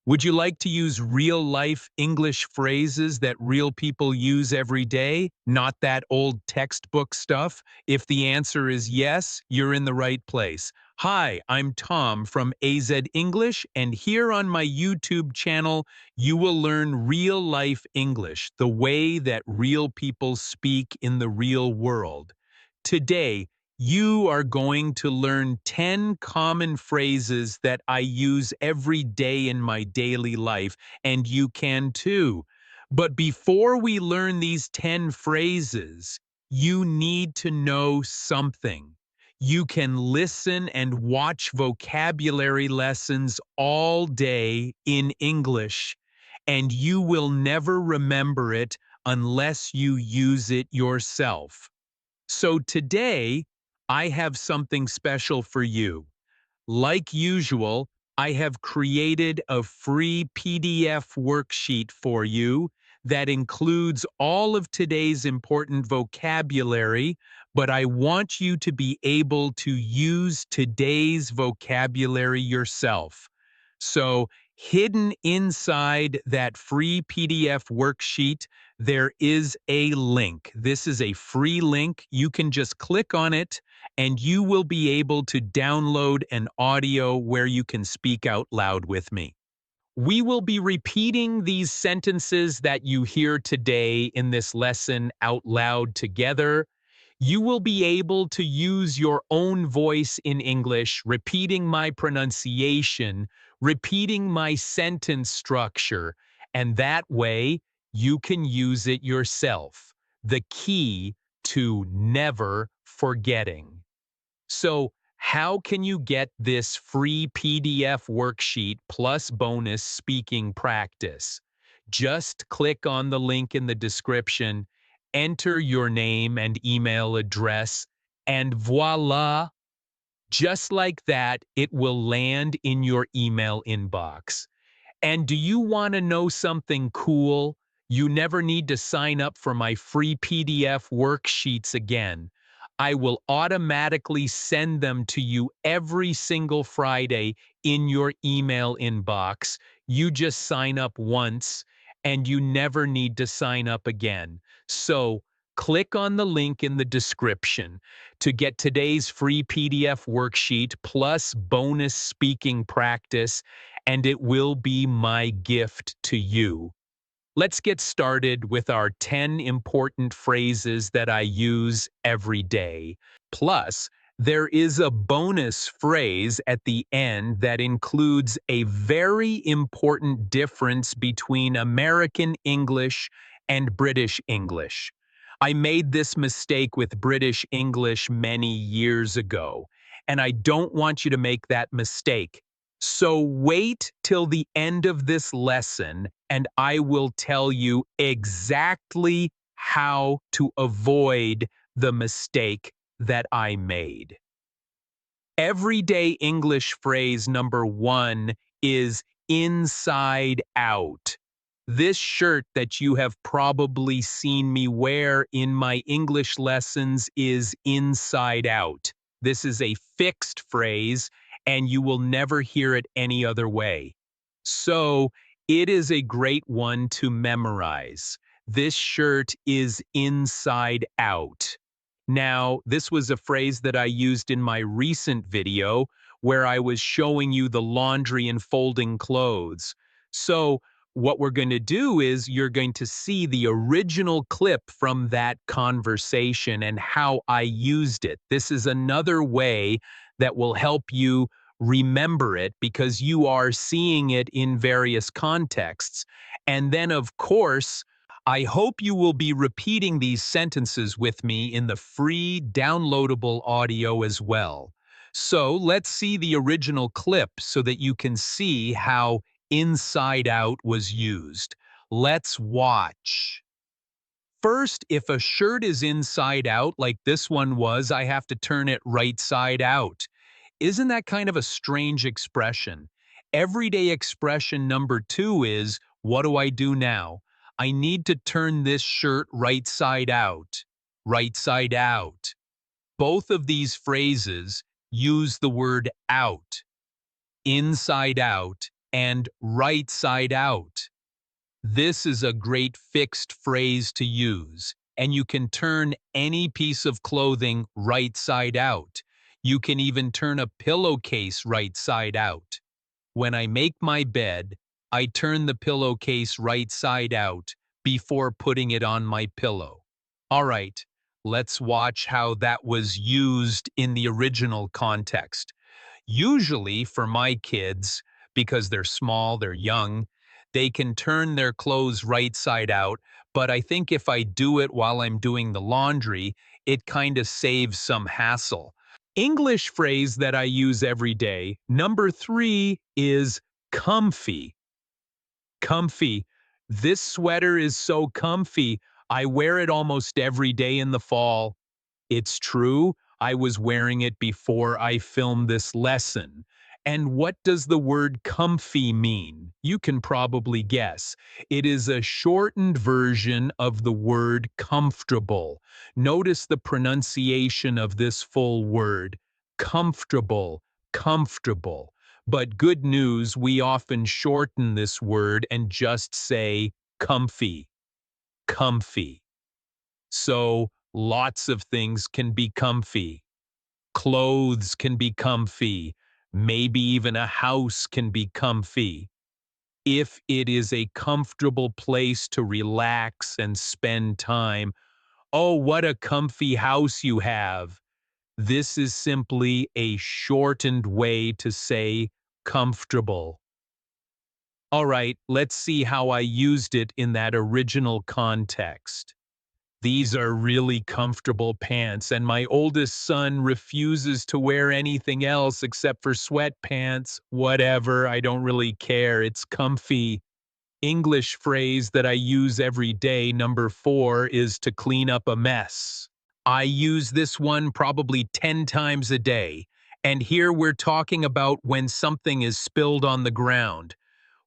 Would you like to use real-life English phrases that real people use every day, not that old textbook stuff? If the answer is yes, you're in the right place. Hi, I'm Tom from AZ English, and here on my YouTube channel, you will learn real-life English, the way that real people speak in the real world. Today, you are going to learn 10 common phrases that I use every day in my daily life, and you can too. But before we learn these 10 phrases, you need to know something. You can listen and watch vocabulary lessons all day in English, and you will never remember it unless you use it yourself. So today, I have something special for you. Like usual, I have created a free PDF worksheet for you that includes all of today's important vocabulary, but I want you to be able to use today's vocabulary yourself. So, hidden inside that free PDF worksheet, there is a link. This is a free link. You can just click on it and you will be able to download an audio where you can speak out loud with me. We will be repeating these sentences that you hear today in this lesson out loud together. You will be able to use your own voice in English, repeating my pronunciation, repeating my sentence structure, and that way you can use it yourself. The key to never forgetting. So, how can you get this free PDF worksheet plus bonus speaking practice? Just click on the link in the description, enter your name and email address, and voila! Just like that, it will land in your email inbox. And do you want to know something cool? You never need to sign up for my free PDF worksheets again. I will automatically send them to you every single Friday in your email inbox. You just sign up once and you never need to sign up again. So click on the link in the description to get today's free PDF worksheet plus bonus speaking practice, and it will be my gift to you. Let's get started with our 10 important phrases that I use every day. Plus, there is a bonus phrase at the end that includes a very important difference between American English and British English. I made this mistake with British English many years ago, and I don't want you to make that mistake. So wait till the end of this lesson and I will tell you exactly how to avoid the mistake that I made. Everyday English phrase number one is inside out. This shirt that you have probably seen me wear in my English lessons is inside out. This is a fixed phrase, and you will never hear it any other way. So, it is a great one to memorize. This shirt is inside out. Now, this was a phrase that I used in my recent video where I was showing you the laundry and folding clothes. So, what we're going to do is you're going to see the original clip from that conversation and how I used it. This is another way that will help you remember it because you are seeing it in various contexts. And then, of course, I hope you will be repeating these sentences with me in the free downloadable audio as well. So let's see the original clip so that you can see how inside out was used. Let's watch. First, if a shirt is inside out like this one was, I have to turn it right side out. Isn't that kind of a strange expression? Everyday expression number two is, what do I do now? I need to turn this shirt right side out. Right side out. Both of these phrases use the word out. Inside out and right side out. This is a great fixed phrase to use, and you can turn any piece of clothing right side out. You can even turn a pillowcase right side out. When I make my bed, I turn the pillowcase right side out before putting it on my pillow. All right, let's watch how that was used in the original context. Usually for my kids, because they're small, they're young, they can turn their clothes right side out, but I think if I do it while I'm doing the laundry, it kind of saves some hassle. English phrase that I use every day, number 3 is comfy. Comfy. This sweater is so comfy. I wear it almost every day in the fall. It's true, I was wearing it before I filmed this lesson. And what does the word comfy mean? You can probably guess. It is a shortened version of the word comfortable. Notice the pronunciation of this full word. Comfortable, comfortable. But good news, we often shorten this word and just say comfy, comfy. So lots of things can be comfy. Clothes can be comfy. Maybe even a house can be comfy. If it is a comfortable place to relax and spend time, oh, what a comfy house you have. This is simply a shortened way to say comfortable. All right, let's see how I used it in that original context. These are really comfortable pants, and my oldest son refuses to wear anything else except for sweatpants. Whatever, I don't really care. It's comfy. English phrase that I use every day, number 4, is to clean up a mess. I use this one probably 10 times a day. And here we're talking about when something is spilled on the ground.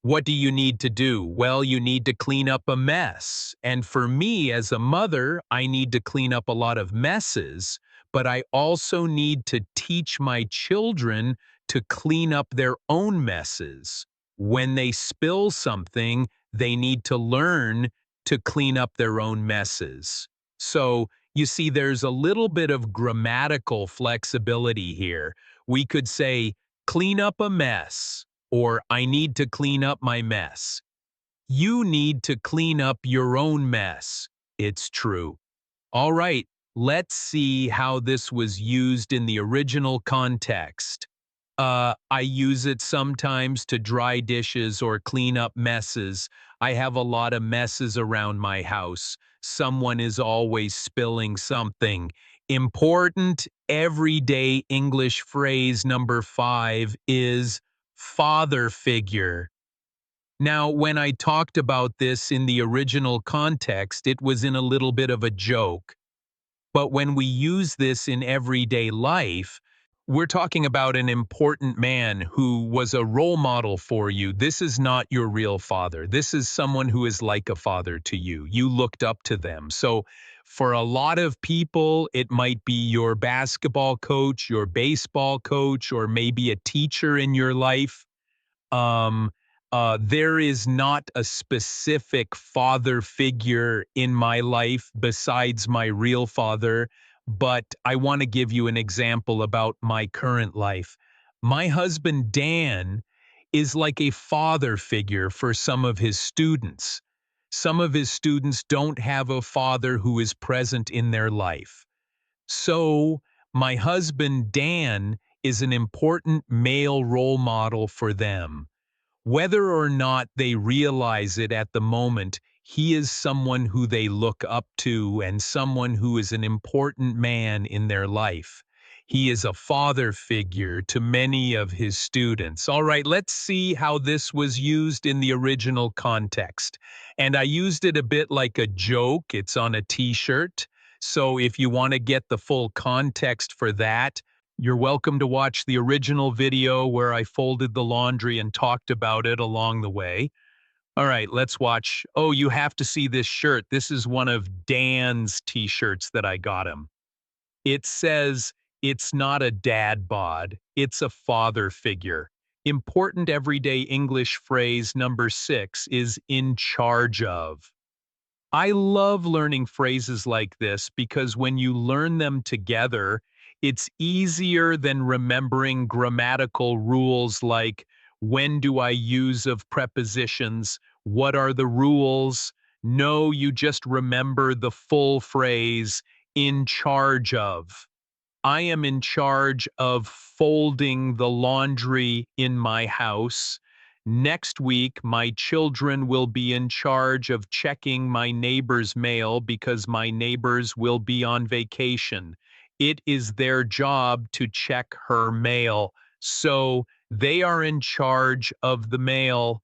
What do you need to do? Well, you need to clean up a mess. And for me as a mother, I need to clean up a lot of messes, but I also need to teach my children to clean up their own messes. When they spill something, they need to learn to clean up their own messes. So, you see, there's a little bit of grammatical flexibility here. We could say, clean up a mess, or I need to clean up my mess. You need to clean up your own mess. It's true. All right, let's see how this was used in the original context. I use it sometimes to dry dishes or clean up messes. I have a lot of messes around my house. Someone is always spilling something. Important everyday English phrase number 5 is father figure. Now, when I talked about this in the original context, it was in a little bit of a joke. But when we use this in everyday life, we're talking about an important man who was a role model for you. This is not your real father. This is someone who is like a father to you. You looked up to them. So for a lot of people, it might be your basketball coach, your baseball coach, or maybe a teacher in your life. Um, there is not a specific father figure in my life besides my real father, but I want to give you an example about my current life. My husband, Dan, is like a father figure for some of his students. Some of his students don't have a father who is present in their life. So, my husband, Dan, is an important male role model for them. Whether or not they realize it at the moment, he is someone who they look up to and someone who is an important man in their life. He is a father figure to many of his students. All right, let's see how this was used in the original context. And I used it a bit like a joke. It's on a t-shirt. So if you want to get the full context for that, you're welcome to watch the original video where I folded the laundry and talked about it along the way. All right, let's watch. Oh, you have to see this shirt. This is one of Dan's t-shirts that I got him. It says, it's not a dad bod, it's a father figure. Important everyday English phrase number 6 is in charge of. I love learning phrases like this because when you learn them together, it's easier than remembering grammatical rules like when do I use of prepositions, what are the rules. No, you just remember the full phrase in charge of. I am in charge of folding the laundry in my house. Next week, my children will be in charge of checking my neighbor's mail because my neighbors will be on vacation. It is their job to check her mail, so they are in charge of the mail.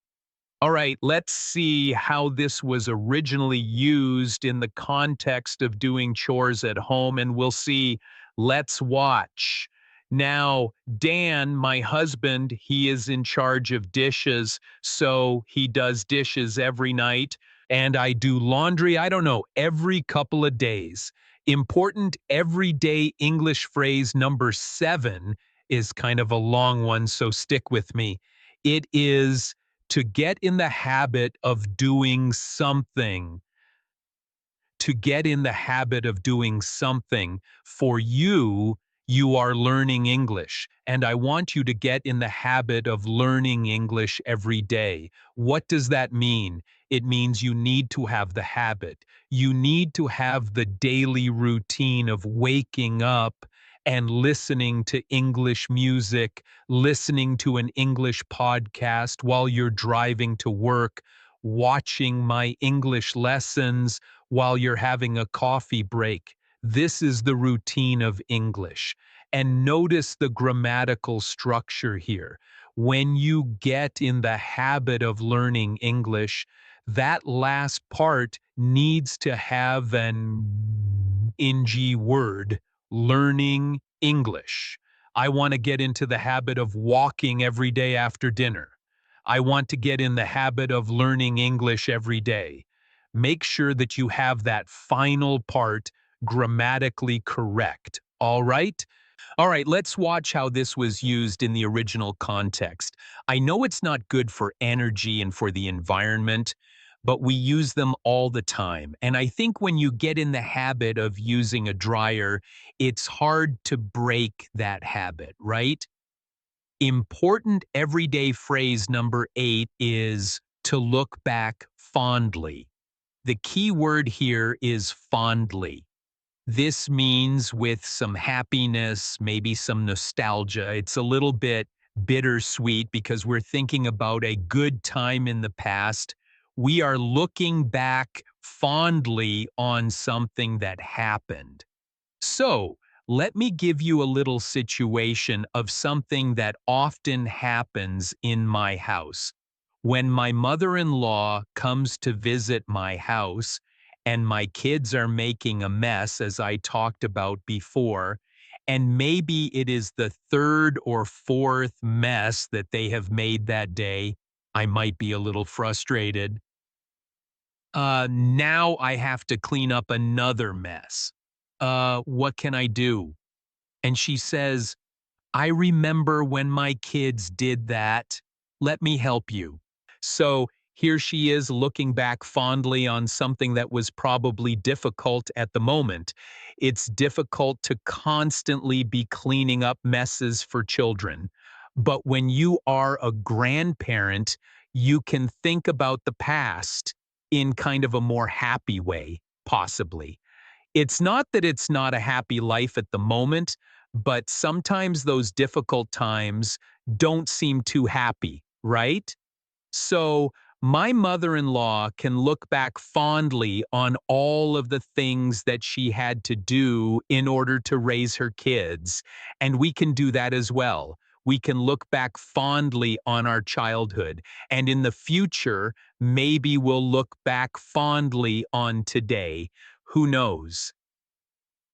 All right, let's see how this was originally used in the context of doing chores at home, and we'll see. Let's watch. Now, Dan, my husband, he is in charge of dishes, so he does dishes every night, and I do laundry, I don't know, every couple of days. Important everyday English phrase number 7 is kind of a long one, so stick with me. It is to get in the habit of doing something, to get in the habit of doing something. For you, you are learning English, and I want you to get in the habit of learning English every day. What does that mean? It means you need to have the habit. You need to have the daily routine of waking up and listening to English music, listening to an English podcast while you're driving to work, watching my English lessons while you're having a coffee break. This is the routine of English. And notice the grammatical structure here. When you get in the habit of learning English, that last part needs to have an ing word, learning English. I want to get into the habit of walking every day after dinner. I want to get in the habit of learning English every day. Make sure that you have that final part grammatically correct. All right? All right, let's watch how this was used in the original context. I know it's not good for energy and for the environment, but we use them all the time. And I think when you get in the habit of using a dryer, it's hard to break that habit, right? Important everyday phrase number 8 is to look back fondly. The key word here is fondly. This means with some happiness, maybe some nostalgia. It's a little bit bittersweet because we're thinking about a good time in the past. We are looking back fondly on something that happened. So, let me give you a little situation of something that often happens in my house. When my mother-in-law comes to visit my house and my kids are making a mess, as I talked about before, and maybe it is the third or fourth mess that they have made that day, I might be a little frustrated. Now I have to clean up another mess. What can I do? And she says, I remember when my kids did that. Let me help you. So here she is looking back fondly on something that was probably difficult at the moment. It's difficult to constantly be cleaning up messes for children. But when you are a grandparent, you can think about the past in kind of a more happy way, possibly. It's not that it's not a happy life at the moment, but sometimes those difficult times don't seem too happy, right? So, my mother-in-law can look back fondly on all of the things that she had to do in order to raise her kids, and we can do that as well. We can look back fondly on our childhood, and in the future, maybe we'll look back fondly on today. Who knows?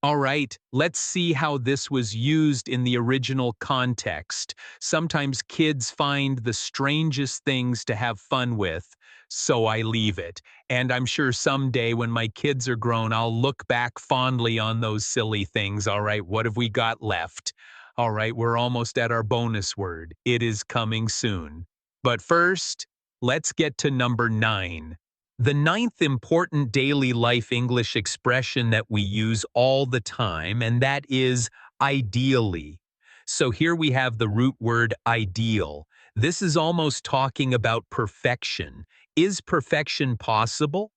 All right, let's see how this was used in the original context. Sometimes kids find the strangest things to have fun with, so I leave it. And I'm sure someday when my kids are grown, I'll look back fondly on those silly things. All right, what have we got left? All right, we're almost at our bonus word. It is coming soon. But first, let's get to number 9. The ninth important daily life English expression that we use all the time, and that is ideally. So here we have the root word ideal. This is almost talking about perfection. Is perfection possible?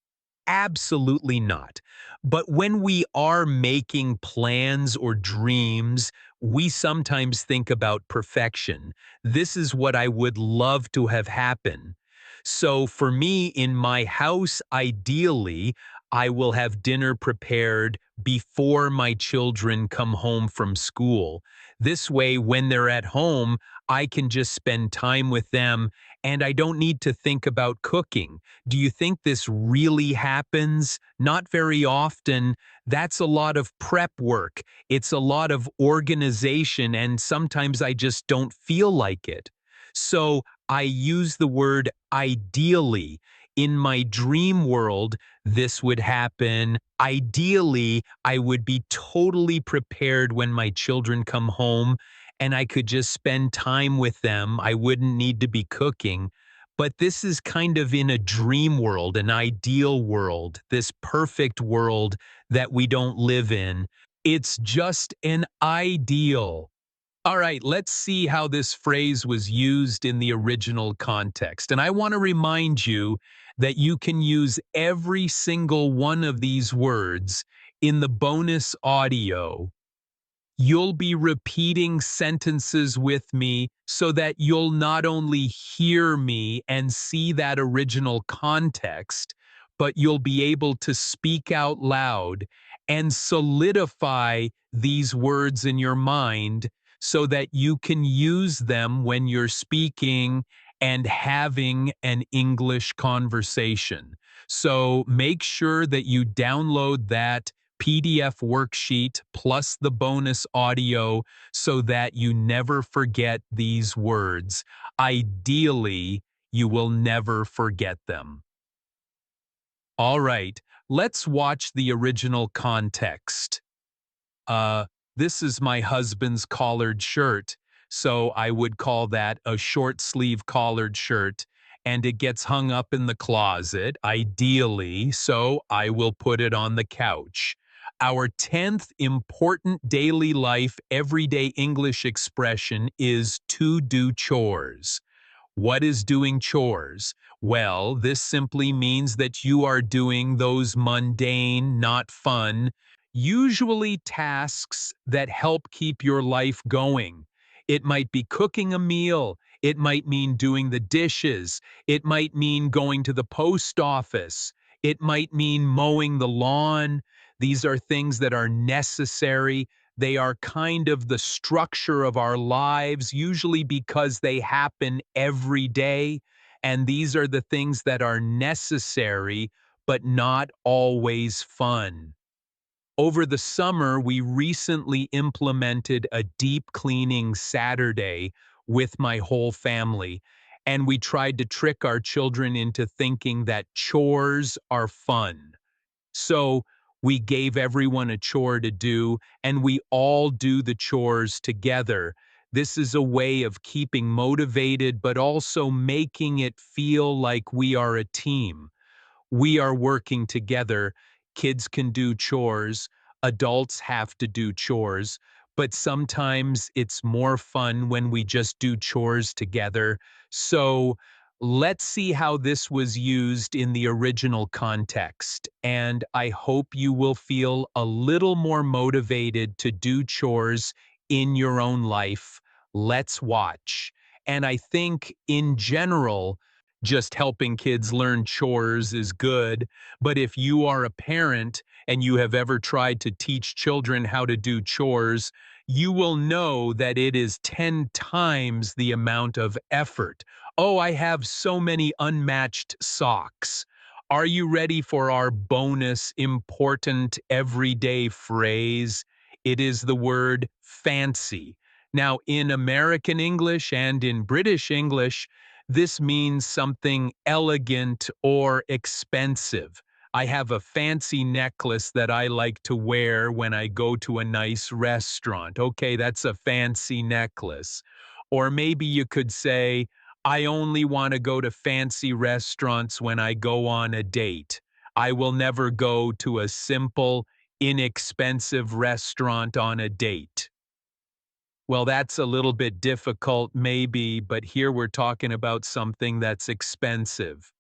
Absolutely not. But when we are making plans or dreams, we sometimes think about perfection. This is what I would love to have happen. So for me, in my house, ideally, I will have dinner prepared before my children come home from school. This way, when they're at home, I can just spend time with them and I don't need to think about cooking. Do you think this really happens? Not very often. That's a lot of prep work. It's a lot of organization, and sometimes I just don't feel like it. So I use the word ideally. In my dream world, this would happen. Ideally, I would be totally prepared when my children come home and I could just spend time with them. I wouldn't need to be cooking. But this is kind of in a dream world, an ideal world, this perfect world that we don't live in. It's just an ideal. All right, let's see how this phrase was used in the original context. And I want to remind you that you can use every single one of these words in the bonus audio. You'll be repeating sentences with me so that you'll not only hear me and see that original context, but you'll be able to speak out loud and solidify these words in your mind so that you can use them when you're speaking and having an English conversation. So make sure that you download that PDF worksheet plus the bonus audio so that you never forget these words. Ideally, you will never forget them. All right, let's watch the original context. Uh, this is my husband's collared shirt, so I would call that a short sleeve collared shirt, and it gets hung up in the closet, ideally, so I will put it on the couch. Our 10th important daily life everyday English expression is to do chores. What is doing chores? Well, this simply means that you are doing those mundane, not fun, usually tasks that help keep your life going. It might be cooking a meal. It might mean doing the dishes. It might mean going to the post office. It might mean mowing the lawn. These are things that are necessary. They are kind of the structure of our lives, usually because they happen every day. And these are the things that are necessary, but not always fun. Over the summer, we recently implemented a deep cleaning Saturday with my whole family, and we tried to trick our children into thinking that chores are fun. So we gave everyone a chore to do, and we all do the chores together. This is a way of keeping motivated, but also making it feel like we are a team. We are working together. Kids can do chores, adults have to do chores, but sometimes it's more fun when we just do chores together. So let's see how this was used in the original context, and I hope you will feel a little more motivated to do chores in your own life. Let's watch. And I think in general, just helping kids learn chores is good, but if you are a parent and you have ever tried to teach children how to do chores, you will know that it is 10 times the amount of effort. Oh, I have so many unmatched socks. Are you ready for our bonus important everyday phrase? It is the word fancy. Now, in American English and in British English, this means something elegant or expensive. I have a fancy necklace that I like to wear when I go to a nice restaurant. Okay, that's a fancy necklace. Or maybe you could say, I only want to go to fancy restaurants when I go on a date. I will never go to a simple, inexpensive restaurant on a date. Well, that's a little bit difficult, maybe, but here we're talking about something that's expensive.